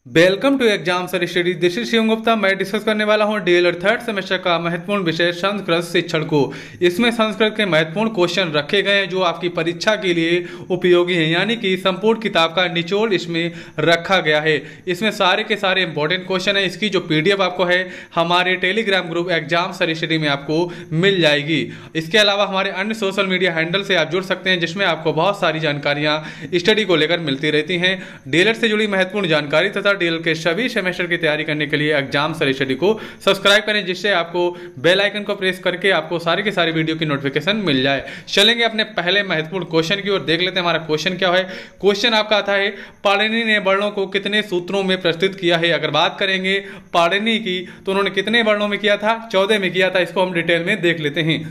Welcome to exam sir study. This is Shivam Gupta. मैं discuss करने वाला हूं डीएलएड थर्ड सेमेस्टर का महत्वपूर्ण विषय संस्कृत शिक्षण को। इसमें संस्कृत के महत्वपूर्ण क्वेश्चन रखे गए हैं जो आपकी परीक्षा के लिए उपयोगी हैं, यानी कि संपूर्ण किताब का निचोड़ इसमें रखा गया है। इसमें सारे के सारे इंपॉर्टेंट क्वेश्चन है। इसकी जो पीडीएफ आपको है हमारे Telegram group exam sir study में आपको मिल जाएगी। इसके अलावा हमारे अन्य सोशल मीडिया हैंडल से आप जुड़ सकते हैं, जिसमें आपको बहुत सारी जानकारियां स्टडी को लेकर मिलती रहती हैं। डीएलएड से जुड़ी महत्वपूर्ण जानकारी तथा डीएल के सभी सेमेस्टर की तैयारी करने के लिए एग्जाम सर स्टडी को सब्सक्राइब करें, जिससे आपको बेल आइकन को प्रेस करके आपको सारी के सारी वीडियो की नोटिफिकेशन मिल जाए। चलेंगे अपने पहले महत्वपूर्ण क्वेश्चन की ओर, देख लेते हैं हमारा क्वेश्चन क्या है। क्वेश्चन आपका आता है पाणिनि ने वर्णों को कितने सूत्रों में प्रस्तुत किया है। अगर बात करेंगे पाणिनि की तो उन्होंने कितने वर्णों में किया था, 14 में किया था। इसको हम डिटेल में देख लेते हैं।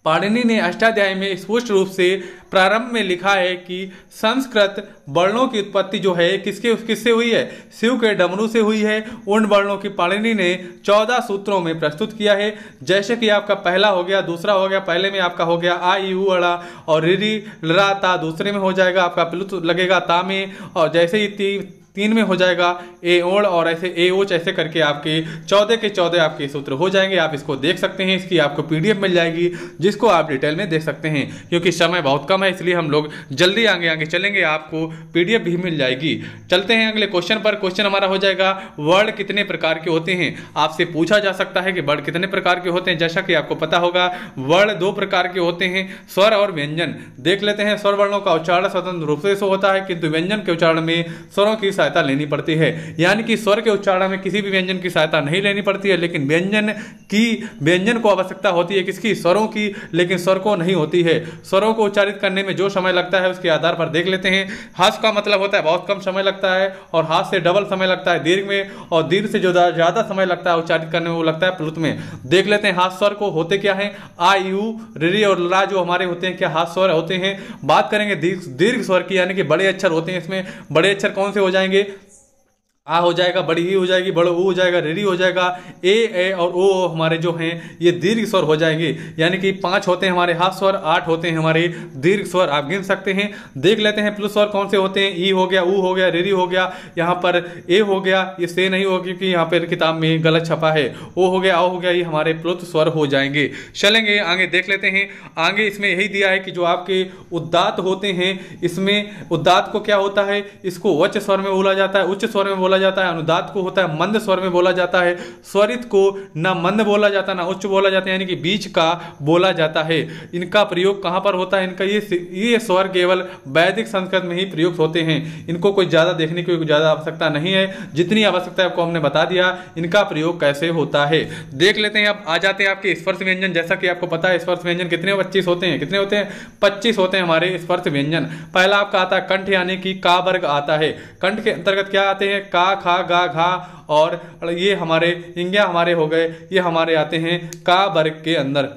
पाणिनि ने अष्टाध्यायी में स्पष्ट रूप से प्रारंभ में लिखा है कि संस्कृत वर्णों की उत्पत्ति जो है किससे हुई है, शिव के डमरू से हुई है। उन वर्णों की पाणिनि ने 14 सूत्रों में प्रस्तुत किया है। जैसे कि आपका पहला हो गया, दूसरा हो गया। पहले में आपका हो गया आ ई उ अड़ा और रि री लरा ता। दूसरे में हो जाएगा आपका प्लुत लगेगा ता में, और जैसे ही तीन में हो जाएगा ए ओड़ और ऐसे ए ओच, ऐसे करके आपके 14 के 14 आपके सूत्र हो जाएंगे। आप इसको देख सकते हैं। इसकी आपको पीडीएफ मिल जाएगी, जिसको आप डिटेल में देख सकते हैं। क्योंकि समय बहुत कम है इसलिए हम लोग जल्दी आगे चलेंगे, आपको पीडीएफ भी मिल जाएगी। चलते हैं अगले क्वेश्चन पर। क्वेश्चन हमारा हो जाएगा वर्ण कितने प्रकार के होते हैं। आपसे पूछा जा सकता है कि वर्ण कितने प्रकार के होते हैं। जैसा कि आपको पता होगा वर्ण 2 प्रकार के होते हैं, स्वर और व्यंजन। देख लेते हैं। स्वर वर्णों का उच्चारण स्वतंत्र रूप से होता है, किंतु व्यंजन के उच्चारण में स्वरों की सहायता लेनी पड़ती है। यानी कि स्वर के उच्चारण में किसी भी व्यंजन की सहायता नहीं लेनी पड़ती है, लेकिन व्यंजन को आवश्यकता होती है किसकी, स्वरों की, लेकिन स्वर को नहीं होती है। स्वरों को उच्चारित करने में जो समय लगता है उसके आधार पर देख लेते हैं। हास का मतलब होता है बहुत कम समय लगता है, और हास से डबल समय लगता है दीर्घ में, और दीर्घ से जो ज्यादा समय लगता है उच्चारित करने में वो लगता है प्लुत में। देख लेते हैं हास स्वर को होते क्या है। आ यू रि और ला जो हमारे होते हैं क्या हास स्वर होते हैं। बात करेंगे दीर्घ स्वर की, यानी कि बड़े अक्षर होते हैं। इसमें बड़े अक्षर कौन से हो जाएंगे, आ हो जाएगा, बड़ी ई हो जाएगी, बड़ो ऊ हो जाएगा, री हो जाएगा। ए और ओ हमारे जो हैं ये दीर्घ स्वर हो जाएंगे। यानी कि 5 होते हैं हमारे हास स्वर, 8 होते हैं हमारे दीर्घ स्वर। आप गिन सकते हैं। देख लेते हैं प्लस स्वर कौन से होते हैं। ई हो गया, ऊ हो गया, री हो गया, यहाँ पर ए हो गया, ये से नहीं होगा क्योंकि यहाँ पर किताब में गलत छपा है। ओ हो गया, आ हो गया, ये हमारे प्लुत स्वर हो जाएंगे। चलेंगे आगे देख लेते हैं। आगे इसमें यही दिया है कि जो आपके उद्दात होते हैं, इसमें उद्दात को क्या होता है, इसको उच्च स्वर में बोला जाता है, उच्च स्वर में बोला जाता है। अनुदात को होता है मंद स्वर में बोला जाता है। स्वरित को ना मंद बोला जाता ना उच्च बोला जाता है, यानी कि बीच का बोला जाता है। इनका प्रयोग कहां पर होता है, इनका ये स्वर केवल वैदिक संस्कृत में ही प्रयुक्त होते हैं। इनको कोई ज्यादा देखने की ज्यादा आवश्यकता नहीं है, जितनी आवश्यकता है आपको हमने बता दिया इनका प्रयोग कैसे होता है। देख लेते हैं। अब आ जाते हैं आपके स्पर्श व्यंजन। जैसा कि आपको पता है स्पर्श व्यंजन कितने 25 होते हैं, कितने होते हैं 25 होते हैं हमारे स्पर्श व्यंजन। पहला आपका आता है कंठ, यानी कि का वर्ग आता है। कंठ के अंतर्गत क्या आते हैं, का खा गा घा, और ये हमारे इंग्या हमारे हो गए, ये हमारे आते हैं का वर्ग के अंदर।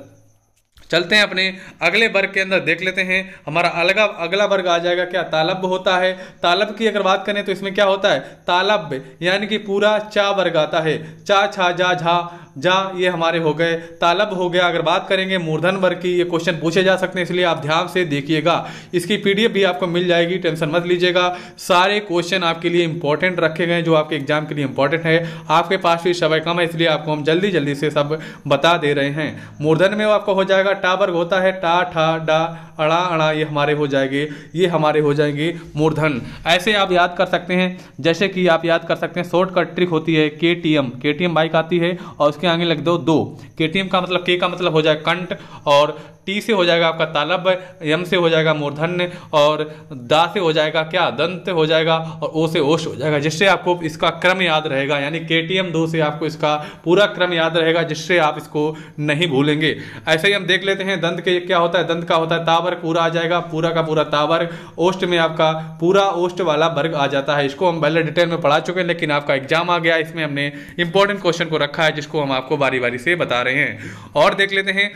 चलते हैं अपने अगले वर्ग के अंदर, देख लेते हैं। हमारा अगला वर्ग आ जाएगा क्या, तालब्य होता है। तालब्य की अगर बात करें तो इसमें क्या होता है, तालब्य यानी कि पूरा चा वर्ग आता है। चा छा जा झा जा, ये हमारे हो गए तालब्य हो गया। अगर बात करेंगे मूर्धन वर्ग की, ये क्वेश्चन पूछे जा सकते हैं, इसलिए आप ध्यान से देखिएगा। इसकी पीडीएफ भी आपको मिल जाएगी, टेंशन मत लीजिएगा। सारे क्वेश्चन आपके लिए इंपॉर्टेंट रखे गए जो आपके एग्जाम के लिए इंपॉर्टेंट है। आपके पास भी समय कम है, इसलिए आपको हम जल्दी से सब बता दे रहे हैं। मूर्धन में आपको हो जाएगा टा वर्ग होता है, टा ठा डा अड़ा अड़ा, ये हमारे हो जाएंगे, ये हमारे हो जाएंगे मूर्धन। ऐसे आप याद कर सकते हैं। जैसे कि आप याद कर सकते हैं, शॉर्टकट ट्रिक होती है केटीएम बाइक आती है और उसके आगे लग दो 2। केटीएम का मतलब, के का मतलब हो जाएगा कंठ, और टी से हो जाएगा आपका तालब्य, यम से हो जाएगा मूर्धन्य, और दा से हो जाएगा क्या, दंत हो जाएगा, और ओ से ओष्ठ हो जाएगा, जिससे आपको इसका क्रम याद रहेगा। यानी केटीएम 2 से आपको इसका पूरा क्रम याद रहेगा, जिससे आप इसको नहीं भूलेंगे। ऐसे ही हम देख लेते हैं दंत के क्या होता है। दंत का होता है तावर्ग, पूरा आ जाएगा, पूरा का पूरा तावर्ग। ओष्ठ में आपका पूरा ओष्ठ वाला वर्ग आ जाता है। इसको हम पहले डिटेल में पढ़ा चुके हैं, लेकिन आपका एग्जाम आ गया, इसमें हमने इंपॉर्टेंट क्वेश्चन को रखा है, जिसको हम आपको बारी बारी से बता रहे हैं। और देख लेते हैं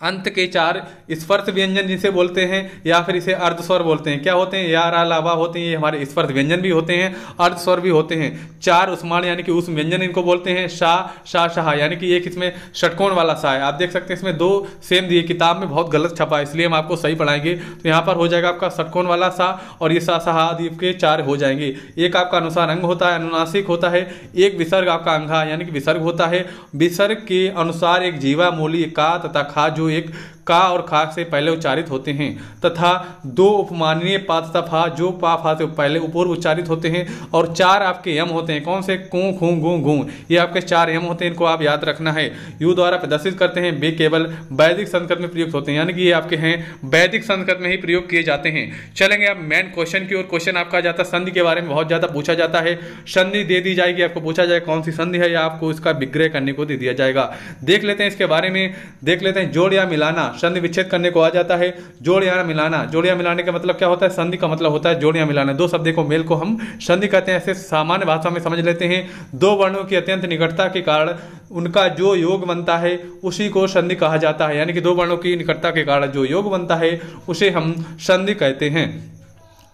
अंत के 4 स्पर्श व्यंजन जिसे बोलते हैं, या फिर इसे अर्ध स्वर बोलते हैं। क्या होते हैं? या, रा, ला, वा होते हैं, ये हमारे स्पर्श व्यंजन भी होते हैं, अर्ध स्वर भी होते हैं। 4 उस्माण यानी कि उस व्यंजन इनको बोलते हैं। शा, शा, शाह यानी कि एक इसमें षटकोण वाला सा है। आप देख सकते हैं इसमें 2 सेम दिए, किताब में बहुत गलत छपा है, इसलिए हम आपको सही पढ़ाएंगे। तो यहाँ पर हो जाएगा आपका षटकोण वाला सा, और ये सा, शाह आदि के 4 हो जाएंगे। एक आपका अनुसार अंग होता है, अनुनासिक होता है। एक विसर्ग आपका अंघा यानी कि विसर्ग होता है। विसर्ग के अनुसार एक जीवा, मूली, का तथा खा जो एक का और खा से पहले उच्चारित होते हैं, तथा 2 उपमानीय पा तथा फा जो पा फा से पहले पूर्व उच्चारित होते हैं। और 4 आपके यम होते हैं। कौन से? कू, खू, गू, गू, ये आपके 4 यम होते हैं, इनको आप याद रखना है। यू द्वारा प्रदर्शित करते हैं। वे केवल वैदिक संस्कृत में प्रयुक्त होते हैं, यानी कि ये आपके हैं वैदिक संस्कृत में ही प्रयोग किए जाते हैं। चलेंगे अब मेन क्वेश्चन की ओर। क्वेश्चन आपका जाता है संधि के बारे में, बहुत ज्यादा पूछा जाता है। संधि दे दी जाएगी, आपको पूछा जाएगा कौन सी संधि है, या आपको इसका विग्रह करने को दे दिया जाएगा। देख लेते हैं इसके बारे में, देख लेते हैं। जोड़ या मिलाना, संधि विच्छेद करने को आ जाता है। जोड़ या मिलाना, जोड़ या मिलाने का मतलब क्या होता है? संधि का मतलब होता है जोड़ या मिलाना। 2 शब्द को मेल को हम संधि कहते हैं। ऐसे सामान्य भाषा में समझ लेते हैं। 2 वर्णों की अत्यंत निकटता के कारण उनका जो योग बनता है उसी को संधि कहा जाता है, यानी कि 2 वर्णों की निकटता के कारण जो योग बनता है उसे हम संधि कहते हैं।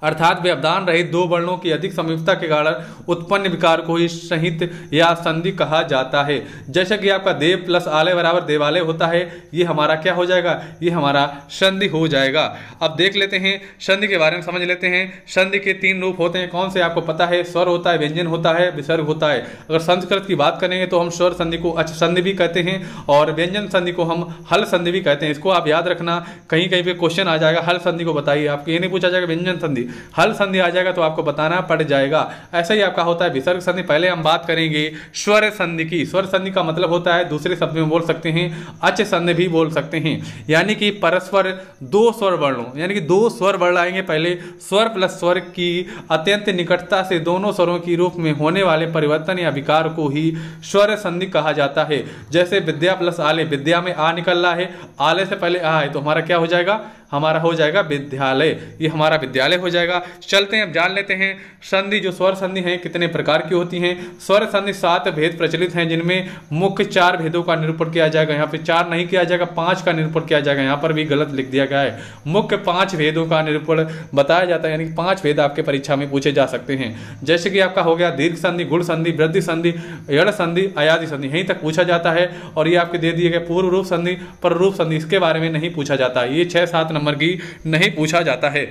अर्थात व्यवधान रहित 2 वर्णों की अधिक समीपता के कारण उत्पन्न विकार को ही संहित या संधि कहा जाता है। जैसे कि आपका देव प्लस आलय बराबर देवालय होता है, ये हमारा क्या हो जाएगा? ये हमारा संधि हो जाएगा। अब देख लेते हैं संधि के बारे में, समझ लेते हैं। संधि के 3 रूप होते हैं। कौन से? आपको पता है, स्वर होता है, व्यंजन होता है, विसर्ग होता है। अगर संस्कृत की बात करेंगे तो हम स्वर संधि को अच संधि भी कहते हैं, और व्यंजन संधि को हम हल संधि भी कहते हैं। इसको आप याद रखना, कहीं कहीं पे क्वेश्चन आ जाएगा हल संधि को बताइए, आपको ये नहीं पूछा जाएगा व्यंजन संधि, हल संधि आ जाएगा तो आपको बताना पड़ जाएगा। ऐसा ही आपका होता है विसर्ग संधि। पहले हम बात करेंगे स्वर संधि की। स्वर संधि का मतलब होता है, दूसरे शब्द में बोल सकते हैं, अच संधि भी बोल सकते हैं, यानी कि परस्पर 2 स्वर वर्णों, यानी कि 2 स्वर वर्ण आएंगे। पहले स्वर प्लस स्वर की अत्यंत निकटता से दोनों स्वरों की रूप में होने वाले परिवर्तन या विकार को ही स्वर संधि कहा जाता है। जैसे विद्या प्लस आलय, विद्या में आ निकल रहा है, आलय से पहले आ है, तो हमारा क्या हो जाएगा? हमारा हो जाएगा विद्यालय, ये हमारा विद्यालय हो जाएगा। चलते हैं अब जान लेते हैं संधि, जो स्वर संधि हैं कितने प्रकार की होती हैं। स्वर संधि 7 भेद प्रचलित हैं, जिनमें मुख्य 4 भेदों का निरूपण किया जाएगा। यहाँ पे 4 नहीं किया जाएगा, 5 का निरूपण किया जाएगा। यहाँ पर भी गलत लिख दिया गया है, मुख्य 5 भेदों का निरूपण बताया जाता है, यानी कि 5 भेद आपके परीक्षा में पूछे जा सकते हैं। जैसे कि आपका हो गया दीर्घ संधि, गुण संधि, वृद्धि संधि, यड़ संधि, अयादि संधि, यहीं तक पूछा जाता है। और ये आपके दे दिए गए पूर्व रूप संधि, पर रूप संधि, इसके बारे में नहीं पूछा जाता है, ये 6-7 नंबर की नहीं पूछा जाता है।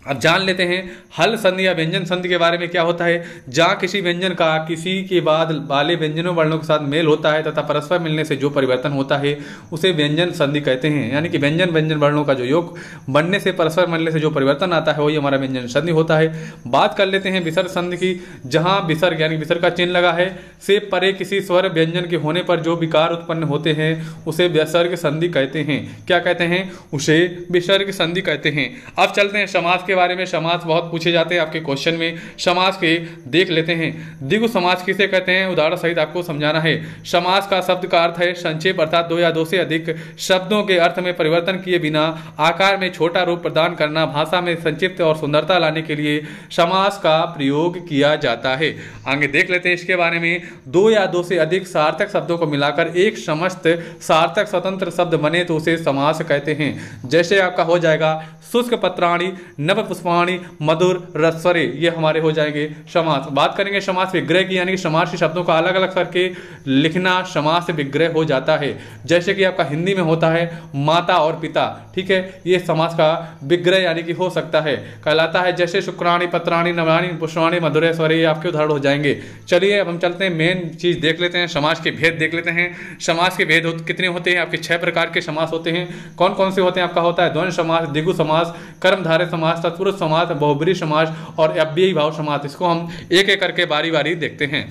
अब जान लेते हैं हल संधि या व्यंजन संधि के बारे में। क्या होता है? जहाँ किसी व्यंजन का किसी के बाद वाले व्यंजनों वर्णों के साथ मेल होता है तथा परस्पर मिलने से जो परिवर्तन होता है उसे व्यंजन संधि कहते हैं, यानी कि व्यंजन वर्णों का जो योग बनने से परस्पर मिलने से जो परिवर्तन आता है वही हमारा व्यंजन संधि होता है। बात कर लेते हैं विसर्ग संधि की। जहाँ विसर्ग यानी विसर्ग का चिन्ह लगा है से परे किसी स्वर व्यंजन के होने पर जो विकार उत्पन्न होते हैं उसे विसर्ग संधि कहते हैं। क्या कहते हैं? उसे विसर्ग संधि कहते हैं। अब चलते हैं समास के बारे में। समास बहुत पूछे जाते हैं आपके क्वेश्चन में, समास के देख लेते हैं। द्विगु समास किसे कहते हैं? उदाहरण सहित आपको समझाना है। समास का शब्द का अर्थ है संक्षेप, अर्थात 2 या 2 से अधिक शब्दों के अर्थ में परिवर्तन किए बिना आकार में छोटा रूप प्रदान करना, भाषा में संक्षिप्त और सुंदरता लाने के लिए समास का प्रयोग किया जाता है। आगे देख लेते हैं इसके बारे में। 2 या 2 से अधिक सार्थक शब्दों को मिलाकर एक समस्त सार्थक स्वतंत्र शब्द बने तो उसे समास कहते हैं। जैसे आपका हो जाएगा शुष्क पत्राणि, नव पुष्पाणि, मधुर रसवरे, ये हमारे हो जाएंगे समास। बात करेंगे समास विग्रह की, यानी कि समास के शब्दों का अलग अलग करके लिखना समास विग्रह हो जाता है। जैसे कि आपका हिंदी में होता है माता और पिता, ठीक है, ये समास का विग्रह यानी कि हो सकता है, कहलाता है। जैसे शुक्राणि, पत्राणि, नवाणि, पुष्पाणि, मधुर स्वरे, ये आपके उदाहरण हो जाएंगे। चलिए अब हम चलते हैं, मेन चीज देख लेते हैं, समास के भेद देख लेते हैं। समास के भेद कितने होते हैं? आपके 6 प्रकार के समास होते हैं। कौन कौन से होते हैं? आपका होता है द्वंद्व समास, द्विगु समास, कर्मधारय समास, तत्पुरुष समास, बहुब्रीहि समास और अव्ययी भाव समास। इसको हम एक एक करके बारी बारी देखते हैं।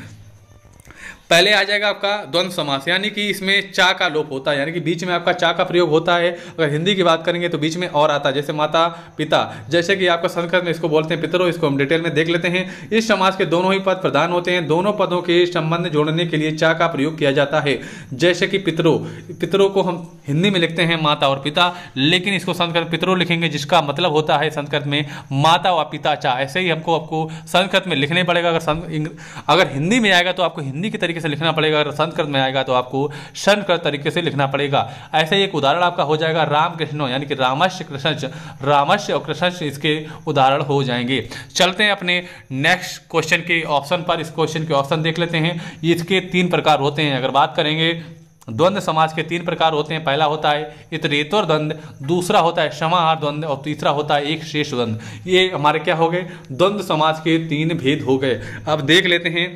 पहले आ जाएगा आपका द्वंद्व समास, यानी कि इसमें चा का लोप होता है, यानी कि बीच में आपका चा का प्रयोग होता है। अगर हिंदी की बात करेंगे तो बीच में और आता है, जैसे माता पिता। जैसे कि आपका संस्कृत में इसको बोलते हैं पितरो, इसको हम डिटेल में देख लेते हैं। इस समास के दोनों ही पद प्रधान होते हैं, दोनों पदों के संबंध जोड़ने के लिए चा का प्रयोग किया जाता है। जैसे कि पितरो, पितरों को हम हिंदी में लिखते हैं माता और पिता, लेकिन इसको संस्कृत पितरो लिखेंगे, जिसका मतलब होता है संस्कृत में माता व पिता चा। ऐसे ही आपको संस्कृत में लिखने पड़ेगा। अगर हिंदी में आएगा तो आपको हिंदी के तरीके तरीके से लिखना पड़ेगा। अगर संस्कृत में आएगा तो आपको संस्कृत तरीके से लिखना पड़ेगा। ऐसे ही एक उदाहरण आपका हो जाएगा रामकृष्ण, यानी कि रामस्य कृष्ण, रामस्य और कृष्ण इसके उदाहरण हो जाएंगे। चलते हैं अपने नेक्स्ट क्वेश्चन के ऑप्शन पर। इस क्वेश्चन के ऑप्शन देख लेते हैं। इसके 3 प्रकार होते हैं। अगर बात करेंगे द्वंद्व समाज के 3 प्रकार होते हैं। पहला होता है इतरेतर द्वंद्व, दूसरा होता है समाहार द्वंद्व और तीसरा होता है एक शेष द्वंद्व। ये हमारे क्या हो गए, द्वंद्व समाज के 3 भेद हो गए। अब देख लेते हैं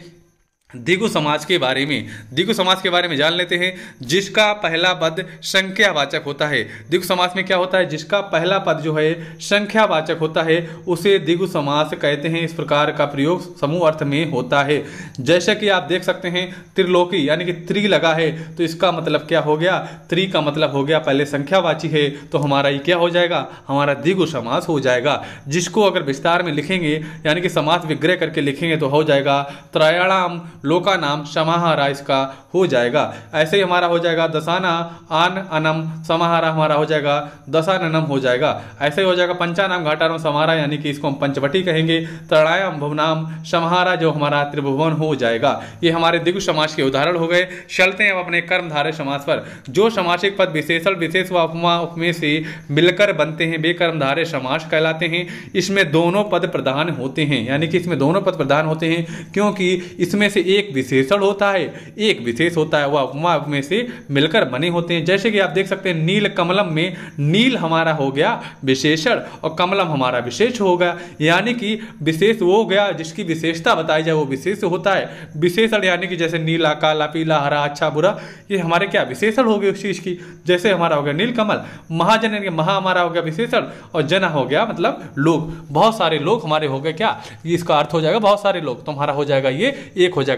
द्विगु समाज के बारे में। द्विगु समाज के बारे में जान लेते हैं, जिसका पहला पद संख्यावाचक होता है। द्विगु समाज में क्या होता है, जिसका पहला पद जो है संख्यावाचक होता है उसे द्विगु समास कहते हैं। इस प्रकार का प्रयोग समूह अर्थ में होता है। जैसे कि आप देख सकते हैं त्रिलोकी, यानी कि त्रि लगा है तो इसका मतलब क्या हो गया, त्रि का मतलब हो गया पहले संख्यावाची है तो हमारा ये क्या हो जाएगा, हमारा द्विगु समास हो जाएगा। जिसको अगर विस्तार में लिखेंगे यानी कि समास विग्रह करके लिखेंगे तो हो जाएगा त्रयाणाम लोका नाम समाहारा, इसका हो जाएगा। ऐसे ही हमारा हो जाएगा दशाना आन अनम समाहारा, हमारा हो जाएगा दशाननम हो जाएगा। ऐसे ही हो जाएगा पंचानाम घाटानाम समाहारा, यानी कि इसको हम पंचवटी कहेंगे। त्रयाणाम भुवनाम समाहारा जो हमारा त्रिभुवन हो जाएगा। ये हमारे द्विगु समास के उदाहरण हो गए। चलते हैं अब अपने कर्मधारय समास पर। जो समासिक पद विशेषण विशेष व उपमा उपमेय से मिलकर बनते हैं वे कर्मधारय समास कहलाते हैं। इसमें दोनों पद प्रधान होते हैं, यानी कि इसमें दोनों पद प्रधान होते हैं क्योंकि इसमें से एक विशेषण होता है, एक विशेष होता है, वह उपमा में से मिलकर बने होते हैं। जैसे कि आप देख सकते हैं नील कमलम में नील हमारा हो गया विशेषण और कमलम हमारा विशेष हो गया, यानी कि विशेष वो हो गया जिसकी विशेषता बताई जाए वो विशेष होता है। विशेषण यानी कि जैसे नीला, काला, पीला, हरा, अच्छा, बुरा, ये हमारे क्या विशेषण हो गए उस चीज की। जैसे हमारा हो गया नील कमल। महाजन यानी कि महा हमारा हो गया विशेषण और जना हो गया मतलब लोग, बहुत सारे लोग हमारे हो गए क्या, इसका अर्थ हो जाएगा बहुत सारे लोग, तो हमारा हो जाएगा ये एक हो जाएगा।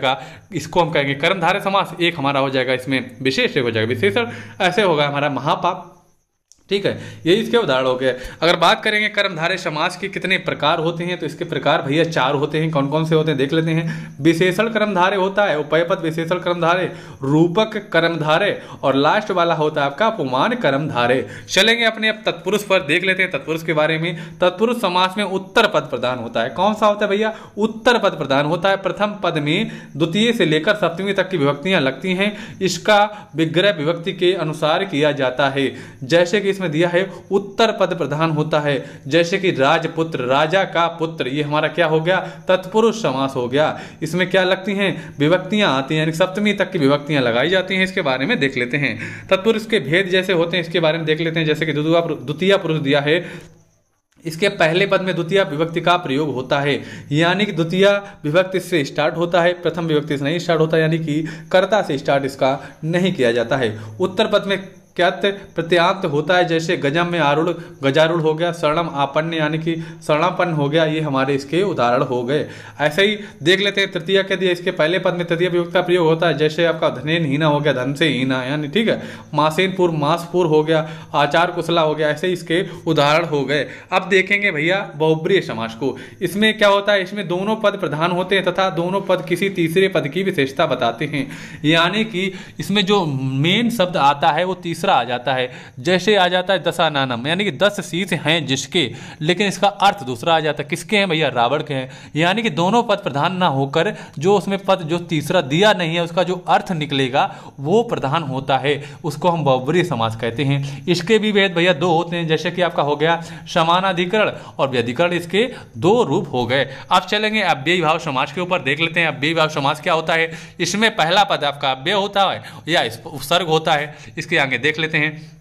इसको हम कहेंगे कर्मधारय समास। एक हमारा हो जाएगा इसमें विशेष, एक हो जाएगा विशेषण। ऐसे होगा हमारा महापाप। ठीक है, ये इसके उदाहरण हो गए। अगर बात करेंगे कर्मधारय समास के कितने प्रकार होते हैं तो इसके प्रकार भैया 4 होते हैं। कौन कौन से होते हैं देख लेते हैं। विशेषण कर्मधारय होता है, उपयपद विशेषण कर्मधारय, रूपक कर्मधारय और लास्ट वाला होता है आपका उपमान कर्मधारय। चलेंगे अपने अब तत्पुरुष पर देख लेते हैं। तत्पुरुष के बारे में, तत्पुरुष समास में उत्तर पद प्रधान होता है। कौन सा होता है भैया, उत्तर पद प्रधान होता है। प्रथम पद में द्वितीय से लेकर सप्तमी तक की विभक्तियां लगती हैं। इसका विग्रह विभक्ति के अनुसार किया जाता है। जैसे कि इसमें दिया है उत्तर पद प्रधान होता है, जैसे कि राजपुत्र, राजा का पुत्र, ये हमारा क्या हो गया, तत्पुरुष समास हो गया। इसमें क्या लगती हैं, विभक्तियां आती हैं, यानी सप्तमी तक की विभक्तियां लगाई जाती हैं। इसके बारे में देख लेते हैं। तत्पुरुष के भेद जैसे होते हैं इसके बारे में देख लेते हैं। जैसे कि द्वितीय पुरुष दिया है, इसके पहले पद में द्वितीय विभक्ति का प्रयोग होता है, यानी कि द्वितीय विभक्ति से स्टार्ट होता है, प्रथम विभक्ति से नहीं स्टार्ट होता, यानी कि कर्ता से स्टार्ट इसका नहीं किया जाता है। उत्तर पद में क्यत प्रत्यांत होता है, जैसे गजम में आरूढ़, गजारूढ़ हो गया, शरणम आपन्न यानी कि शरणापन्न हो गया। ये हमारे इसके उदाहरण हो गए। ऐसे ही देख लेते हैं तृतीय के दिए, इसके पहले पद में तृतीय विभक्ति का प्रयोग होता है, जैसे आपका धनेन हीना हो गया, धन से हीना, यानी ठीक है। मासेनपुर मासपुर हो गया, आचार कुशला हो गया। ऐसे इसके उदाहरण हो गए। अब देखेंगे भैया बहुब्रीहि समास को। इसमें क्या होता है, इसमें दोनों पद प्रधान होते हैं तथा दोनों पद किसी तीसरे पद की विशेषता बताते हैं, यानी कि इसमें जो मेन शब्द आता है वो तीसरा आ जाता है। जैसे आ जाता है दशाननम, यानी कि 10 शीश हैं जिसके, लेकिन इसका अर्थ दूसरा आ जाता है। किसके हैं भैया, रावण के हैं। यानी कि दोनों पद प्रधान ना होकर जो उसमें पद जो तीसरा दिया नहीं है उसका जो अर्थ निकलेगा वो प्रधान होता है, उसको हम बहुब्रीहि समास कहते हैं। इसके भी भेद भैया 2 होते हैं, जैसे कि आपका हो गया समानाधिकरण और व्यधिकरण, इसके 2 रूप हो गए। अब चलेंगे अव्ययी भाव समास के ऊपर देख लेते हैं। अव्ययी भाव समास क्या होता है, इसमें पहला पद आपका अव्यय होता है या उपसर्ग होता है। इसके आगे देख लेते हैं,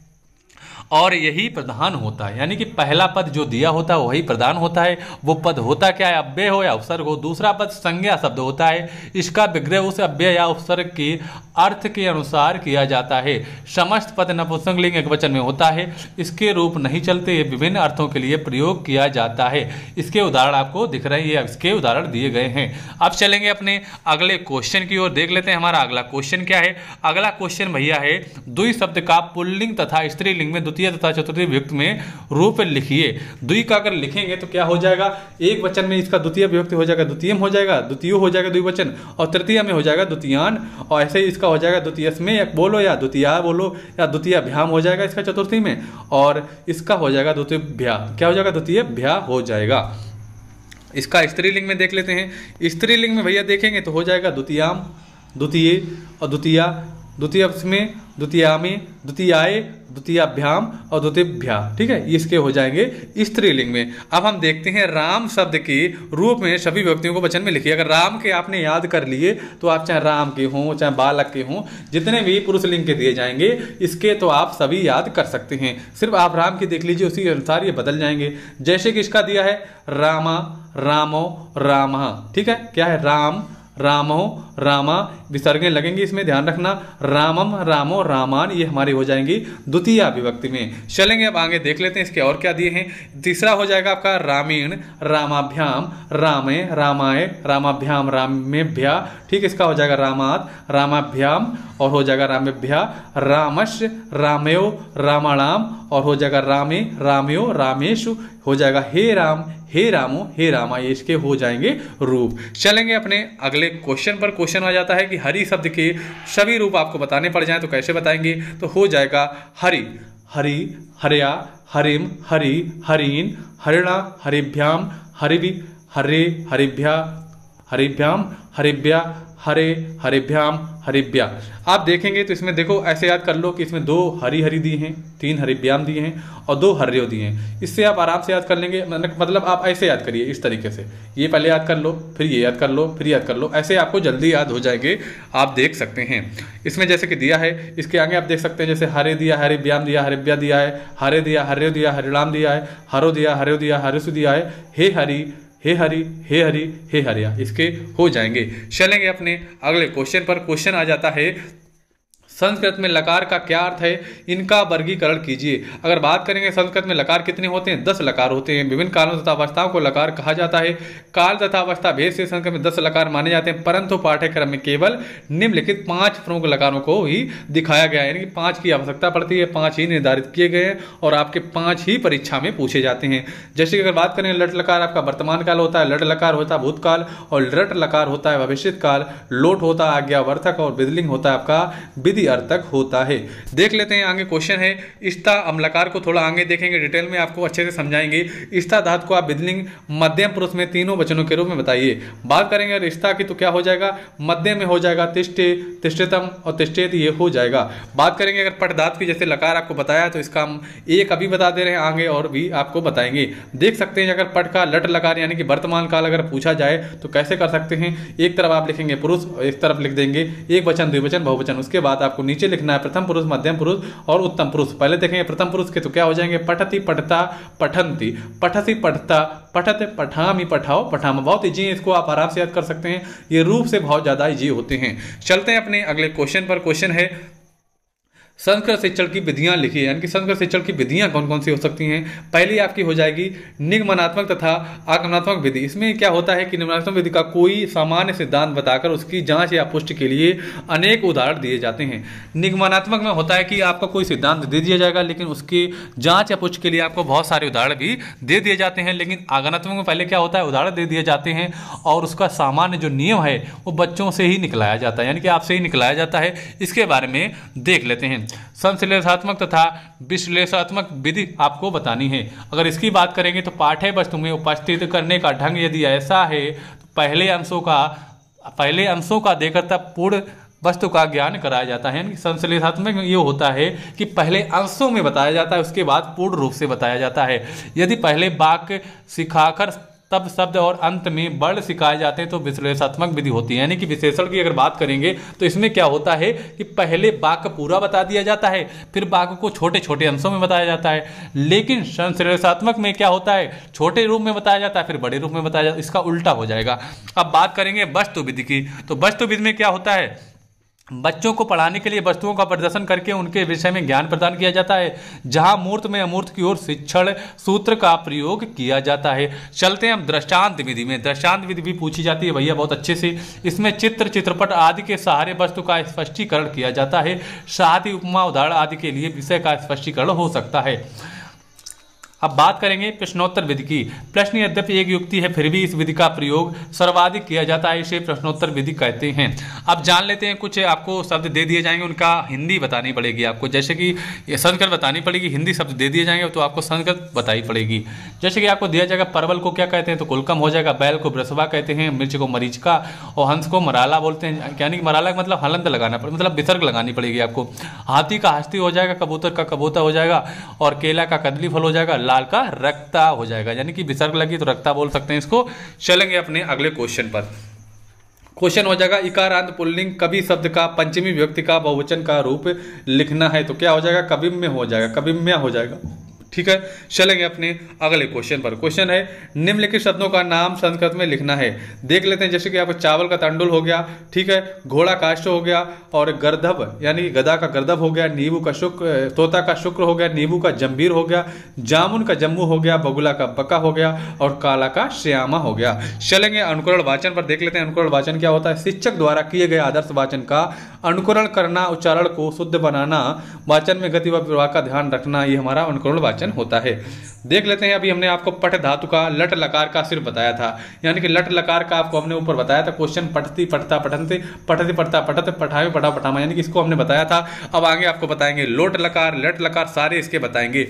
और यही प्रधान होता है, यानी कि पहला पद जो दिया होता है वही प्रधान होता है। वो पद होता क्या है, अव्यय हो या उपसर्ग हो। दूसरा पद संज्ञा शब्द होता है, इसका विग्रह उस अव्यय या उपसर्ग के अर्थ के अनुसार किया जाता है। समस्त पद नपुंसकलिंग एकवचन में होता है, इसके रूप नहीं चलते, विभिन्न अर्थों के लिए प्रयोग किया जाता है। इसके उदाहरण आपको दिख रहे हैं, इसके उदाहरण दिए गए हैं। अब चलेंगे अपने अगले क्वेश्चन की ओर देख लेते हैं। हमारा अगला क्वेश्चन क्या है, अगला क्वेश्चन भैया है द्वि शब्द का पुल्लिंग तथा स्त्रीलिंग में द्वितीय तथा चतुर्थी विभक्ति में रूप लिखिए। द्वि का अगर लिखेंगे तो क्या हो जाएगा, एक वचन में इसका द्वितीय विभक्ति हो जाएगा द्वितीयम हो जाएगा, द्वितीय हो जाएगा द्विवचन, और तृतीय में हो जाएगा द्वितीयान, और ऐसे ही इसका हो जाएगा द्वितीयस में बोलो या द्वितीया बोलो या द्वितीय भ्याम हो जाएगा इसका चतुर्थी में, और इसका हो जाएगा द्वितीय भ्या, क्या हो जाएगा द्वितीय भ्या हो जाएगा। इसका स्त्रीलिंग में देख लेते हैं। स्त्रीलिंग में भैया देखेंगे तो हो जाएगा द्वितीयाम, द्वितीय और द्वितीया, द्वितीय में, द्वितीया में, द्वितीयाए, द्वितीयाभ्याम और द्वितीयभ्या। ठीक है, इसके हो जाएंगे स्त्रीलिंग में। अब हम देखते हैं राम शब्द के रूप में सभी व्यक्तियों को वचन में लिखिए। अगर राम के आपने याद कर लिए तो आप चाहे राम के हों चाहे बालक के हों, जितने भी पुरुष लिंग के दिए जाएंगे इसके तो आप सभी याद कर सकते हैं। सिर्फ आप राम के देख लीजिए, उसी के अनुसार ये बदल जाएंगे। जैसे कि इसका दिया है रामा, रामो, रामा। ठीक है, क्या है? राम, रामो, रामा, विसर्गें लगेंगी इसमें, ध्यान रखना। रामम, रामो, रामान, ये हमारी हो जाएंगी द्वितीय विभक्ति में। चलेंगे अब आगे देख लेते हैं इसके और क्या दिए हैं। तीसरा हो जाएगा आपका रामीण, रामाभ्याम, रामे, रामाय, रामाभ्याम, रामेभ्या। ठीक, इसका हो जाएगा रामात, रामाभ्याम और हो जाएगा रामेभ्या। रामस्य, रामयो, रामाणाम और हो जाएगा रामे, रामयो, रामेशु, हो जाएगा हे राम, हे रामो, हे रामा, ये इसके हो जाएंगे रूप। चलेंगे अपने अगले क्वेश्चन पर। क्वेश्चन आ जाता है कि हरि शब्द के सभी रूप आपको बताने पड़ जाएं तो कैसे बताएंगे? तो हो जाएगा हरि, हरि, हरया, हरिम, हरि, हरीन, हरिणा, हरिभ्याम, हरिवि, हरे, हरिभ्या, हरिभ्याम, हरिभ्या, हरे, हरिभ्याम, हरिभ्या। आप देखेंगे तो इसमें देखो ऐसे याद कर लो कि इसमें 2 हरि हरि दिए हैं, 3 हरिभ्याम दिए हैं और 2 हर्यो दिए हैं। इससे आप आराम से याद कर लेंगे। मतलब आप ऐसे याद करिए इस तरीके से, ये पहले याद कर लो, फिर ये याद कर लो, फिर याद कर लो, ऐसे आपको जल्दी याद हो जाएंगे। आप देख सकते हैं इसमें जैसे कि दिया है, इसके आगे आप देख सकते हैं जैसे हरे दिया, हरिभ्याम दिया, हरिभ्या दिया है, हरे दिया, हर्यो दिया, हरिणाम दिया है, हरो दिया, हर्यो दिया, हरिसु दिया है, हे हरि, हे हरि, हे हरि, हे हरिया, इसके हो जाएंगे। चलेंगे अपने अगले क्वेश्चन पर। क्वेश्चन आ जाता है संस्कृत में लकार का क्या अर्थ है, इनका वर्गीकरण कीजिए। अगर बात करेंगे संस्कृत में लकार कितने होते हैं? 10 लकार होते हैं। विभिन्न कालों तथा अवस्थाओं को लकार कहा जाता है। काल तथा अवस्था भेद से संस्कृत में 10 लकार माने जाते हैं, परंतु पाठ्यक्रम में केवल निम्नलिखित 5 प्रमुख लकारों को ही दिखाया गया है, यानी कि 5 की आवश्यकता पड़ती है, 5 ही निर्धारित किए गए हैं और आपके 5 ही परीक्षा में पूछे जाते हैं। जैसे कि अगर बात करें लट लकार आपका वर्तमान काल होता है, लट लकार होता है भूतकाल और लट लकार होता है भविष्यत काल, लोट होता है आज्ञावर्तक और बिदलिंग होता है आपका विधि अर्थक होता है। देख लेते हैं आगे क्वेश्चन है इस्ता अम्लकार को थोड़ा आगे देखेंगे, डिटेल में आपको अच्छे से समझाएंगे। इस्ता धातु को आप बिदलिंग मध्यम पुरुष में तीनों वचनों के रूप में बताइए। बात करेंगे अगर इस्ता की तो क्या हो जाएगा? मध्यम में हो जाएगा तिष्ठे, तिष्ठितम और तिष्ठेत, ये हो जाएगा। बात करेंगे अगर पट धातु की जैसे लकार आपको बताया तो इसका हम एक अभी बता दे रहे हैं, आगे और भी आपको बताएंगे। देख सकते हैं अगर पट का लट लकार यानी कि वर्तमान काल अगर पूछा जाए तो कैसे कर सकते हैं? एक तरफ आप लिखेंगे पुरुष और एक तरफ लिख देंगे एक वचन, द्विवचन, बहुवचन। उसके बाद आपको नीचे लिखना है प्रथम पुरुष, मध्यम पुरुष और उत्तम पुरुष। पहले देखेंगे प्रथम पुरुष के तो क्या हो जाएंगे? पठति, पठता, पठंती, पठति, पठता, पठत, पठामि, पठाओ, पठाम। बहुत इजी है, इसको आप आराम से याद कर सकते हैं। ये रूप से बहुत ज्यादा इजी होते हैं। चलते हैं अपने अगले क्वेश्चन पर। क्वेश्चन है संस्कृत शिक्षण की विधियां लिखिए, यानी कि संस्कृत शिक्षण की विधियां कौन कौन सी हो सकती हैं। पहली आपकी हो जाएगी निगमनात्मक तथा आगमनात्मक विधि। इसमें क्या होता है कि निगमनात्मक विधि का कोई सामान्य सिद्धांत बताकर उसकी जांच या पुष्टि के लिए अनेक उदाहरण दिए जाते हैं। निगमनात्मक में होता है कि आपका कोई सिद्धांत दे दिया जाएगा लेकिन उसकी जांच या पुष्टि के लिए आपको बहुत सारे उदाहरण भी दे दिए जाते हैं। लेकिन आगमनात्मक में पहले क्या होता है? उदाहरण दे दिए जाते हैं और उसका सामान्य जो नियम है वो बच्चों से ही निकलाया जाता है, यानी कि आपसे ही निकलाया जाता है। इसके बारे में देख लेते हैं। संश्लेषात्मक तथा विश्लेषणात्मक विधि आपको बतानी है। अगर इसकी बात करेंगे तो पाठ्य वस्तु में उपस्थित करने का ढंग यदि ऐसा है तो पहले अंशों का देकर तब पूर्ण वस्तु का ज्ञान कराया जाता है। यानी संश्लेषात्मक में ये होता है कि पहले अंशों में बताया जाता है, उसके बाद पूर्ण रूप से बताया जाता है। यदि पहले वाक्य सिखाकर तब शब्द और अंत में वर्ण सिखाए जाते हैं तो विश्लेषणात्मक विधि होती है। यानी कि विशेषण की अगर बात करेंगे तो इसमें क्या होता है कि पहले वाक्य पूरा बता दिया जाता है, फिर वाक्य को छोटे छोटे अंशों में बताया जाता है। लेकिन संश्लेषणात्मक में क्या होता है? छोटे रूप में बताया जाता है, फिर बड़े रूप में बताया जाता है। इसका उल्टा हो जाएगा। अब बात करेंगे वस्तु विधि की, तो वस्तु विधि में क्या होता है? बच्चों को पढ़ाने के लिए वस्तुओं का प्रदर्शन करके उनके विषय में ज्ञान प्रदान किया जाता है, जहां मूर्त में अमूर्त की ओर शिक्षण सूत्र का प्रयोग किया जाता है। चलते हैं हम दृष्टांत विधि में। दृष्टांत विधि भी पूछी जाती है भैया बहुत अच्छे से। इसमें चित्र, चित्रपट आदि के सहारे वस्तु का स्पष्टीकरण किया जाता है। साथ ही उपमा, उदाहरण आदि के लिए विषय का स्पष्टीकरण हो सकता है। अब बात करेंगे प्रश्नोत्तर विधि की। प्रश्न यद्यपि एक युक्ति है, फिर भी इस विधि का प्रयोग सर्वाधिक किया जाता है, इसे प्रश्नोत्तर विधि कहते हैं। अब जान लेते हैं, कुछ आपको शब्द दे दिए जाएंगे, उनका हिंदी बतानी पड़ेगी आपको। जैसे कि संस्कृत बतानी पड़ेगी, हिंदी शब्द दे दिए जाएंगे तो आपको संस्कृत बतानी पड़ेगी। जैसे कि आपको दिया जाएगा परवल को क्या कहते हैं, तो कुलकम हो जाएगा। बैल को ब्रसवा कहते हैं, मिर्च को मरीचिका, और हंस को मराला बोलते हैं, यानी कि मराला का मतलब हलंत लगाना पड़ेगा, मतलब विसर्ग लगानी पड़ेगी आपको। हाथी का हस्ती हो जाएगा, कबूतर का कबूतर हो जाएगा, और केला का कदली फल हो जाएगा, लाल का रक्ता हो जाएगा, यानी कि विसर्ग लगी तो रक्ता बोल सकते हैं इसको। चलेंगे अपने अगले क्वेश्चन पर। क्वेश्चन हो जाएगा इकारांत पुल्लिंग कवि शब्द का पंचमी विभक्ति का बहुवचन का रूप लिखना है, तो क्या हो जाएगा, कविम्य हो जाएगा, कविम्या हो जाएगा। ठीक है, चलेंगे अपने अगले क्वेश्चन पर। क्वेश्चन है निम्नलिखित शब्दों का नाम संस्कृत में लिखना है। देख लेते हैं, जैसे कि आपको चावल का तंडुल हो गया, ठीक है, घोड़ा काष्ठ हो गया, और गर्दभ यानी गधा का गर्दभ हो गया, नींबू का शुक्र, तोता का शुक्र हो गया, नींबू का जंबीर हो गया, जामुन का जम्मू हो गया, बगुला का बका हो गया, और काला का श्यामा हो गया। चलेंगे अनुकरण वाचन पर, देख लेते हैं अनुकरण वाचन क्या होता है। शिक्षक द्वारा किए गए आदर्श वाचन का अनुकरण करना, उच्चारण को शुद्ध बनाना, वाचन में गति व प्रवाह का ध्यान रखना, ये हमारा अनुकरण वाचन होता है। देख लेते हैं, अभी हमने आपको पठ धातु का लट लकार का सिर्फ बताया था, यानी कि लट लकार का आपको हमने ऊपर बताया था। क्वेश्चन पठती पठता पठनते, पठती पठता पठत, पठावे पठा पठामा, यानी कि इसको हमने बताया था। अब आगे आपको बताएंगे लोट लकार, लट लकार, सारे इसके बताएंगे।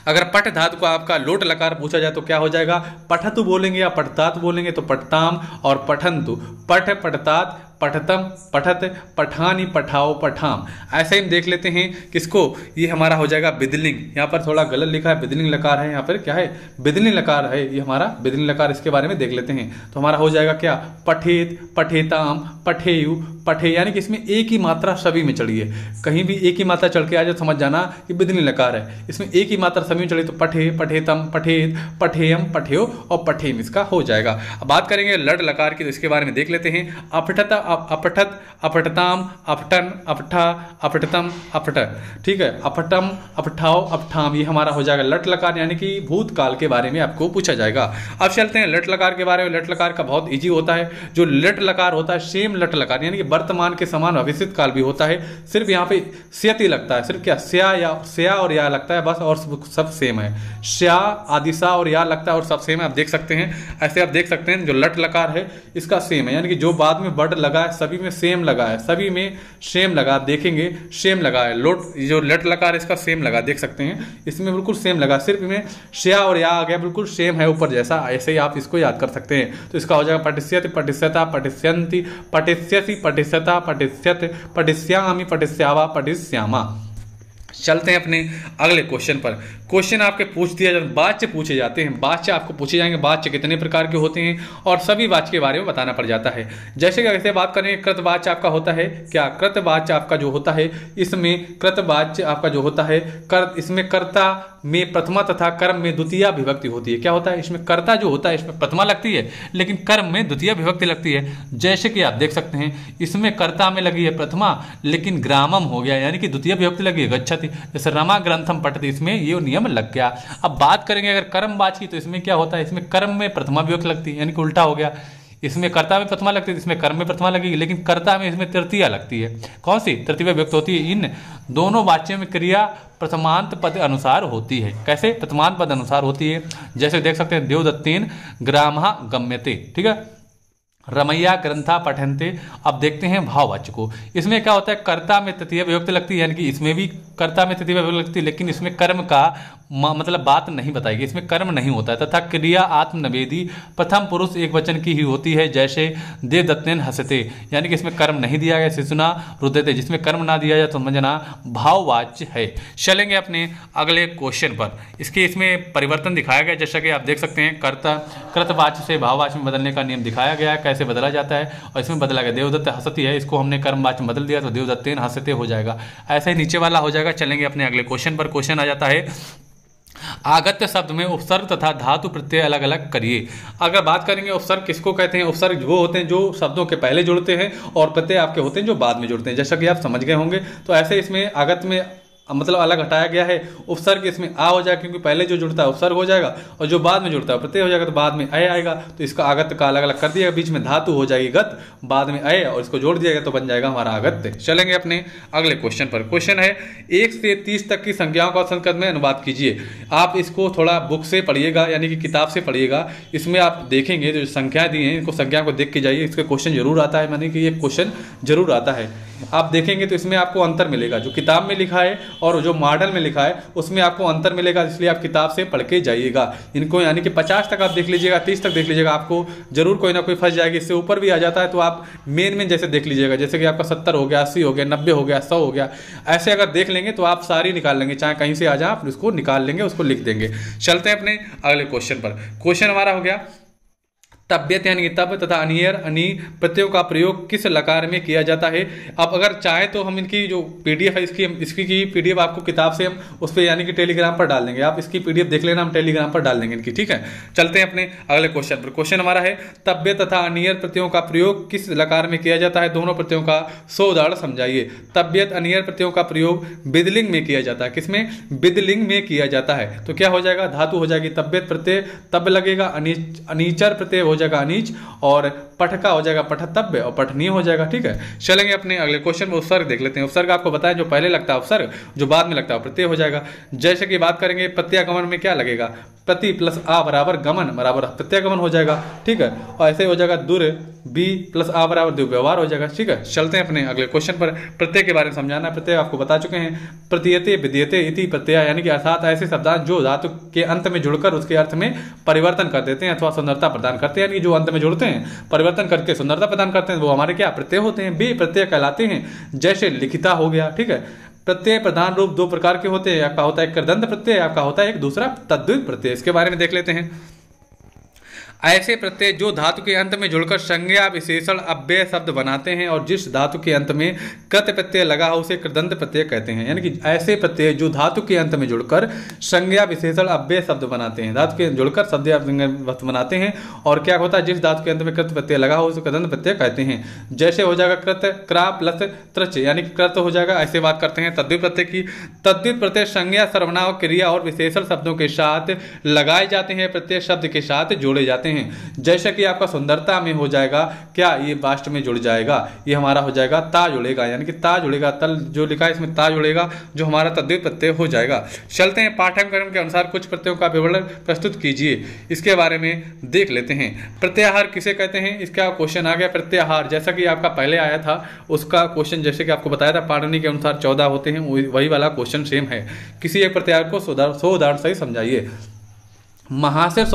अगर पठ धातु को आपका लोट लकार पूछा जाए तो क्या हो जाएगा, पठतु बोलेंगे या पठतात बोलेंगे, तो पठताम और पठंतु, पठ पठतात पठतम पठत पठानी पठाओ पठाम। ऐसे ही देख लेते हैं किसको, ये हमारा हो जाएगा बिदलिंग। यहाँ पर थोड़ा गलत लिखा है, बिदलिंग लकार है, यहाँ पर क्या है, बिदलिंग लकार है, ये हमारा बिदलिंग लकार। इसके बारे में देख लेते हैं, तो हमारा हो जाएगा क्या, पठेत, पठेताम, पठेयु, पठे, यानी कि इसमें एक ही मात्रा सभी में चढ़ी है। कहीं भी एक ही मात्रा चढ़ के आ जाए समझ जाना कि बिदलिंग लकार है। इसमें एक ही मात्रा सभी में चढ़ी, तो पठे, पठेतम, पठेत, पठेयम, पठेयो और पठेम इसका हो जाएगा। अब बात करेंगे लट लकार की, तो इसके बारे में देख लेते हैं। अपठत, अपठत, अपठताम, अपठन, अपठा, अपठतम, अपठत, ठीक है, अपठम, अपठाओ, अपठाम, ये हमारा हो जाएगा लट लकार, यानी कि भूतकाल के बारे में आपको पूछा जाएगा। अब चलते हैं लट लकार के बारे में। लट लकार का बहुत इजी होता है। जो लट लकार होता है सेम लट लकार, यानी कि वर्तमान के समान भविष्य काल भी होता है, सिर्फ यहाँ पे स्यति लगता है, सिर्फ क्या स्या और या लगता है बस, और सब सेम है। स्या आदिशा और या लगता है और सब सेम है, आप देख सकते हैं। ऐसे आप देख सकते हैं जो लट लकार है इसका सेम है, यानी कि जो बाद में वर्ड लगा है सभी में सेम लगा है, सभी में सेम लगा, देखेंगे सेम लगा है। लोट जो लट लकार इसका सेम लगा, देख सकते हैं इसमें बिल्कुल सेम लगा, सिर्फ में स्या और या आ गया, बिल्कुल सेम है ऊपर जैसा। ऐसे ही आप इसको याद कर सकते हैं। तो इसका हो जाएगा पठिष्यति, पठिष्यता, पठिष्यन्ति, पठिष्यसि, पठिष्यता, पठिष्यत, पठिष्यामि, पठिष्यावा, पठिष्यामा। चलते हैं अपने अगले क्वेश्चन पर। क्वेश्चन आपके पूछ दिया जाता है, वाच्य पूछे जाते हैं, वाच्य आपको पूछे जाएंगे, वाच्य कितने प्रकार के होते हैं और सभी वाच्य के बारे में बताना पड़ जाता है। जैसे कि ऐसे बात करें, कृतवाच्य आपका होता है क्या, कृतवाच्य आपका जो होता है, इसमें कृतवाच्य आपका जो होता है, इसमें कर्ता में प्रथमा तथा कर्म में द्वितीय विभक्ति होती है। क्या होता है, इसमें कर्ता जो होता है इसमें प्रथमा लगती है, लेकिन कर्म में द्वितीय विभक्ति लगती है। जैसे कि आप देख सकते हैं इसमें कर्ता में लगी है प्रथमा, लेकिन ग्रामम हो गया, यानी कि द्वितीय विभक्ति लगी है गच्छति। जैसे रमा ग्रंथम पठति, इसमें ये नियम लग गया। अब बात करेंगे अगर कर्मवाच्य की, तो इसमें क्या होता है, इसमें कर्म में प्रथमा विभक्ति लगती है, यानी कि उल्टा हो गया। इसमें कर्ता में प्रथमा लगती है, इसमें कर्म में प्रथमा लगेगी, लेकिन कर्ता में इसमें तृतीया लगती है। कौन सी, तृतीय विभक्ति होती है। इन दोनों वाच्यों में क्रिया प्रथमांत पद अनुसार होती है। कैसे, प्रथमांत पद अनुसार होती है। जैसे देख सकते हैं देवदत्तेन ग्रामः गम्यते, ठीक है, रमैया ग्रंथा पठन्ते। अब देखते हैं भाववाच्य को। इसमें क्या होता है, कर्ता में तृतीय विभक्ति लगती है, यानी कि इसमें भी कर्ता में तृतीय विभक्ति लगती है, लेकिन इसमें कर्म का मतलब बात नहीं बताएगी, इसमें कर्म नहीं होता है। तथा क्रिया आत्मनिवेदी प्रथम पुरुष एक वचन की ही होती है। जैसे देवदत्तेन हसते, यानी कि इसमें कर्म नहीं दिया गया, शिशुना रुदते, जिसमें कर्म ना दिया जाए तो समझना भाववाच्य है। चलेंगे अपने अगले क्वेश्चन पर। इसमें परिवर्तन दिखाया गया, जैसा कि आप देख सकते हैं कर्ता कृतवाच्य से भाववाच्य में बदलने का नियम दिखाया गया है, कैसे बदला जाता है, और इसमें बदला गया देवदत्त हसती है, इसको हमने कर्मवाच्य में बदल दिया तो देवदत्तेन हसते हो जाएगा। ऐसे ही नीचे वाला हो जाएगा। चलेंगे अपने अगले क्वेश्चन पर। क्वेश्चन आ जाता है आगत्य शब्द में उपसर्ग तथा धातु प्रत्यय अलग अलग करिए। अगर बात करेंगे उपसर्ग किसको कहते हैं, उपसर्ग वो होते हैं जो शब्दों के पहले जुड़ते हैं, और प्रत्यय आपके होते हैं जो बाद में जुड़ते हैं, जैसा कि आप समझ गए होंगे। तो ऐसे इसमें आगत में मतलब अलग हटाया गया है। उपसर्ग इसमें आ हो जाएगा क्योंकि पहले जो जुड़ता है उपसर्ग हो जाएगा और जो बाद में जुड़ता है प्रत्यय हो जाएगा, तो बाद में अय आएगा। तो इसका आगत का अलग अलग कर दिया, बीच में धातु हो जाएगी गत, बाद में अय और इसको जोड़ दिया गया तो बन जाएगा हमारा आगत्य। चलेंगे अपने अगले क्वेश्चन पर। क्वेश्चन है 1 से 30 तक की संख्याओं का संस्कृत में अनुवाद कीजिए। आप इसको थोड़ा बुक से पढ़िएगा यानी कि किताब से पढ़िएगा। इसमें आप देखेंगे जो संख्या दी हैं इनको संख्या को देख के जाइए, इसका क्वेश्चन जरूर आता है, मानी कि ये क्वेश्चन जरूर आता है। आप देखेंगे तो इसमें आपको अंतर मिलेगा, जो किताब में लिखा है और जो मॉडल में लिखा है उसमें आपको अंतर मिलेगा, इसलिए आप किताब से पढ़ के जाइएगा इनको। यानी कि 50 तक आप देख लीजिएगा, 30 तक देख लीजिएगा, आपको जरूर कोई ना कोई फंस जाएगी। इससे ऊपर भी आ जाता है तो आप मेन जैसे देख लीजिएगा, जैसे कि आपका 70 हो गया, 80 हो गया, 90 हो गया, 100 हो गया, ऐसे अगर देख लेंगे तो आप सारी निकाल लेंगे, चाहे कहीं से आ जाए आप उसको निकाल लेंगे, उसको लिख देंगे। चलते हैं अपने अगले क्वेश्चन पर। क्वेश्चन हमारा हो गया तब्यत यानी कि तब तथा अनियर अनि प्रत्ययों का प्रयोग किस लकार में किया जाता है। अब अगर चाहे तो हम इनकी जो पीडीएफ है इसकी की पीडीएफ आपको किताब से हम उस पर यानी कि टेलीग्राम पर डाल देंगे, आप इसकी पीडीएफ देख लेना, हम टेलीग्राम पर डाल देंगे इनकी, ठीक है। चलते हैं अपने अगले क्वेश्चन पर। क्वेश्चन हमारा है तब्य तथा अनियर प्रत्ययों का प्रयोग किस लकार में किया जाता है। दोनों प्रत्ययों का 100 उदाहरण समझाइए। तब्यत अनियर प्रत्ययों का प्रयोग विदलिंग में किया जाता है। किसमें? विदलिंग में किया जाता है। तो क्या हो जाएगा? धातु हो जाएगी तब्यत प्रत्यय तब लगेगा, अनीचर प्रत्यय हो जाएगा अनीच, और पठ का हो जाएगा पठतव्य और पठनीय हो जाएगा, ठीक है। चलेंगे अपने अगले क्वेश्चन में। उपसर्ग देख लेते हैं। उपसर्ग आपको बताएं जो पहले लगता है उपसर्ग, जो बाद में लगता है प्रत्यय हो जाएगा। जैसे कि बात करेंगे प्रत्यागमन में क्या लगेगा? प्रति प्लस आ बराबर गमन बराबर प्रत्यागमन हो जाएगा, ठीक है। और ऐसे हो जाएगा दुर बी प्लस आ बराबर दुर्व्यवहार हो जाएगा, ठीक है। चलते हैं अपने अगले क्वेश्चन पर। प्रत्यय के बारे में समझाना। प्रत्यय आपको बता चुके हैं। प्रतीयते विद्यते इति प्रत्यय यानी कि अर्थात ऐसे शब्दांश जो धातु के अंत में जुड़कर उसके अर्थ में परिवर्तन कर देते हैं अथवा सुंदरता प्रदान करते हैं, यानी जो अंत में जुड़ते हैं परिवर्तन करके सुंदरता प्रदान करते हैं, वो हमारे क्या प्रत्यय होते हैं, वे प्रत्यय कहलाते हैं। जैसे लिखिता हो गया, ठीक है। प्रत्यय प्रधान रूप दो प्रकार के होते हैं, आपका होता है एक कृदंत प्रत्यय, आपका होता है एक दूसरा तद्धित प्रत्यय। इसके बारे में देख लेते हैं। ऐसे प्रत्यय जो धातु के अंत में जुड़कर संज्ञा विशेषण अव्यय शब्द बनाते हैं और जिस धातु के अंत में कृत प्रत्यय लगा हो उसे कृदंत प्रत्यय कहते हैं। यानी कि ऐसे प्रत्यय जो धातु के अंत में जुड़कर संज्ञा विशेषण अव्यय शब्द बनाते हैं, धातु के जुड़कर शब्द बनाते हैं, और क्या होता है जिस धातु के अंत में कृत प्रत्यय लगा हो उसे कृदंत प्रत्यय कहते हैं। जैसे हो जाएगा कृत क्रा प्लस त्रच यानी कि कृत हो जाएगा। ऐसे बात करते हैं तद्धित प्रत्यय की। तद्धित प्रत्यय संज्ञा सर्वनाम क्रिया और विशेषण शब्दों के साथ लगाए जाते हैं, प्रत्यय शब्द के साथ जोड़े जाते हैं। जैसे कि आपका सुंदरता में हो जाएगा क्या, ये वाष्ट में जुड़ जाएगा, ये हमारा हो जाएगा ता जुड़ेगा, यानी कि ता जुड़ेगा, तल जो लिखा है इसमें ता जुड़ेगा, जो हमारा तद्धित प्रत्यय हो जाएगा। चलते हैं पाठ्यक्रम के अनुसार कुछ प्रत्ययों का विवरण प्रस्तुत कीजिए, इसके बारे में देख लेते हैं। प्रत्याहार किसे कहते हैं, इसका क्वेश्चन आ गया। प्रत्याहार जैसा कि आपका पहले आया था उसका क्वेश्चन जैसे कि आपको बताया था पाणिनि के अनुसार 14 होते हैं, वही वाला क्वेश्चन सेम है। किसी एक प्रत्याहार को 100 उदाहरण सही समझाइए। महासर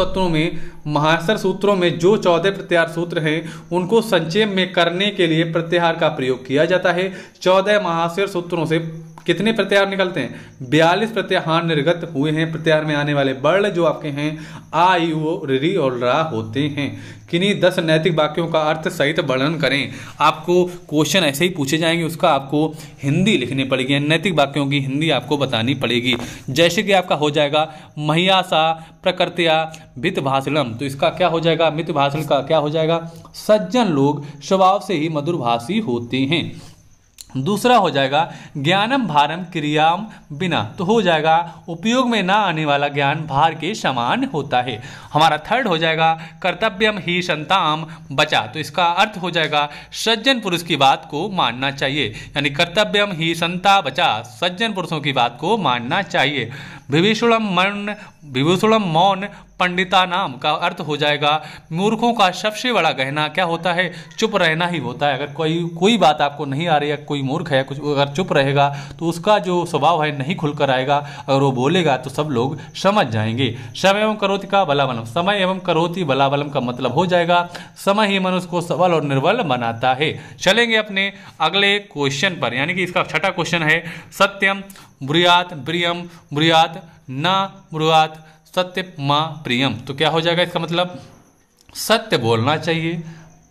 सूत्रों में जो 14 प्रत्याहार सूत्र हैं उनको संक्षेप में करने के लिए प्रत्याहार का प्रयोग किया जाता है। 14 महासर सूत्रों से कितने प्रत्याहार निकलते हैं? 42 प्रत्याहार निर्गत हुए हैं। प्रत्याहार में आने वाले वर्ण जो आपके हैं आ ई ओ रि और रा होते हैं। किन्हीं 10 नैतिक वाक्यों का अर्थ सहित वर्णन करें। आपको क्वेश्चन ऐसे ही पूछे जाएंगे, उसका आपको हिंदी लिखनी पड़ेगी, नैतिक वाक्यों की हिंदी आपको बतानी पड़ेगी। जैसे कि आपका हो जाएगा महियासा प्रकृत्या मित भाषणम, तो इसका क्या हो जाएगा? मित भाषण का क्या हो जाएगा? सज्जन लोग स्वभाव से ही मधुरभाषी होते हैं। दूसरा हो जाएगा ज्ञानम भारम क्रियाम बिना, तो हो जाएगा उपयोग में ना आने वाला ज्ञान भार के समान होता है। हमारा थर्ड हो जाएगा कर्तव्यम ही संताम बचा, तो इसका अर्थ हो जाएगा सज्जन पुरुष की बात को मानना चाहिए, यानी कर्तव्यम ही संता बचा, सज्जन पुरुषों की बात को मानना चाहिए। विभूषणम मौन पंडिता नाम का अर्थ हो जाएगा मूर्खों का सबसे बड़ा गहना क्या होता है? चुप रहना ही होता है। अगर कोई बात आपको नहीं आ रही है, कोई मूर्ख है, कुछ अगर चुप रहेगा तो उसका जो स्वभाव है नहीं खुलकर आएगा, अगर वो बोलेगा तो सब लोग समझ जाएंगे। समय एवं करोति का बलाबलम, समय एवं करोति बलाबलम का मतलब हो जाएगा समय ही मनुष्य को सबल और निर्बल बनाता है। चलेंगे अपने अगले क्वेश्चन पर, यानी कि इसका छठा क्वेश्चन है सत्यम ब्रुयात प्रियम ब्रुयात न ब्रुयात सत्य माँ प्रियम, तो क्या हो जाएगा इसका मतलब? सत्य बोलना चाहिए,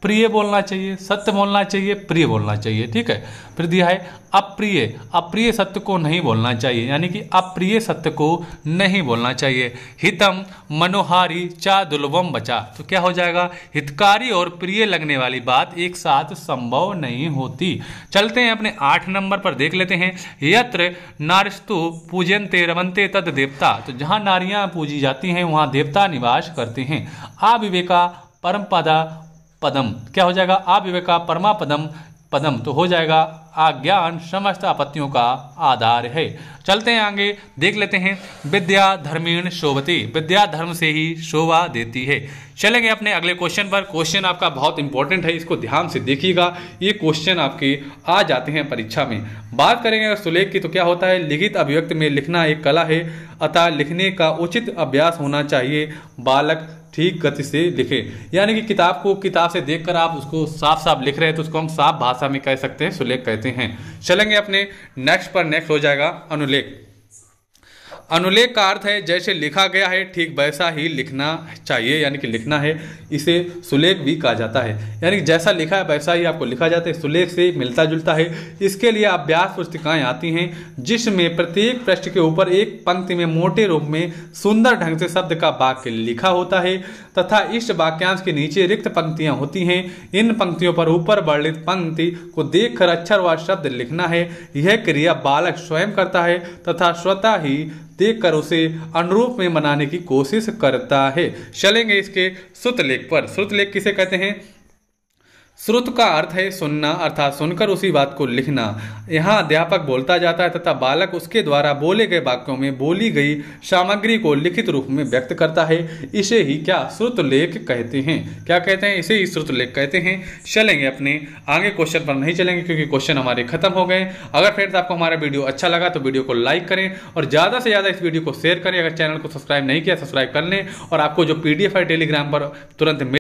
प्रिय बोलना चाहिए, सत्य बोलना चाहिए, प्रिय बोलना चाहिए। ठीक है, फिर दिया है अप्रिय, अप्रिय सत्य को नहीं बोलना चाहिए, यानी कि अप्रिय सत्य को नहीं बोलना चाहिए। हितम मनोहारी चा दुर्लभम बचा, तो क्या हो जाएगा, हितकारी और प्रिय लगने वाली बात एक साथ संभव नहीं होती। चलते हैं अपने 8 नंबर पर, देख लेते हैं। यत्र नारिस्तु पूजन्ते रमन्ते तद देवता, तो जहां नारियां पूजी जाती हैं वहां देवता निवास करते हैं। अविवेका परमपदा पदम, क्या हो जाएगा, अविवेका परमा पदम पदम, तो हो जाएगा अज्ञान समस्त आपत्तियों का आधार है। चलते हैं आगे, देख लेते हैं। विद्या धर्मेण शोभते, विद्या धर्म से ही शोभा देती है। चलेंगे अपने अगले क्वेश्चन पर। क्वेश्चन आपका बहुत इंपॉर्टेंट है, इसको ध्यान से देखिएगा, ये क्वेश्चन आपके आ जाते हैं परीक्षा में। बात करेंगे अगर सुलेख की, तो क्या होता है, लिखित अभिव्यक्ति में लिखना एक कला है, अतः लिखने का उचित अभ्यास होना चाहिए। बालक ठीक गति से लिखे, यानी कि किताब को किताब से देखकर आप उसको साफ साफ लिख रहे हैं तो उसको हम साफ भाषा में कह सकते हैं, सुलेख कहते हैं। चलेंगे अपने नेक्स्ट पर, नेक्स्ट हो जाएगा अनुलेख। अनुलेख का अर्थ है जैसे लिखा गया है ठीक वैसा ही लिखना चाहिए, यानी कि लिखना है, इसे सुलेख भी कहा जाता है। यानी कि जैसा लिखा है वैसा ही आपको लिखा जाता है, सुलेख से मिलता जुलता है। इसके लिए अभ्यास पुस्तिकाएं आती हैं जिसमें प्रत्येक पृष्ठ के ऊपर एक पंक्ति में मोटे रूप में सुंदर ढंग से शब्द का वाक्य लिखा होता है तथा इस वाक्यांश के नीचे रिक्त पंक्तियां होती हैं। इन पंक्तियों पर ऊपर वर्णित पंक्ति को देखकर अक्षर व शब्द लिखना है। यह क्रिया बालक स्वयं करता है तथा स्वतः ही देखकर उसे अनुरूप में बनाने की कोशिश करता है। चलेंगे इसके श्रुतलेख पर। श्रुतलेख किसे कहते हैं, श्रुत का अर्थ है सुनना, अर्थात सुनकर उसी बात को लिखना। यहाँ अध्यापक बोलता जाता है तथा बालक उसके द्वारा बोले गए वाक्यों में बोली गई सामग्री को लिखित रूप में व्यक्त करता है। इसे ही क्या, श्रुतलेख कहते हैं। क्या कहते हैं, इसे ही श्रुतलेख कहते हैं। चलेंगे अपने आगे क्वेश्चन पर नहीं चलेंगे क्योंकि क्वेश्चन हमारे खत्म हो गए। अगर फ्रेंड्स आपको हमारा वीडियो अच्छा लगा तो वीडियो को लाइक करें और ज़्यादा से ज़्यादा इस वीडियो को शेयर करें। अगर चैनल को सब्सक्राइब नहीं किया सब्सक्राइब कर लें और आपको जो PDF है टेलीग्राम पर तुरंत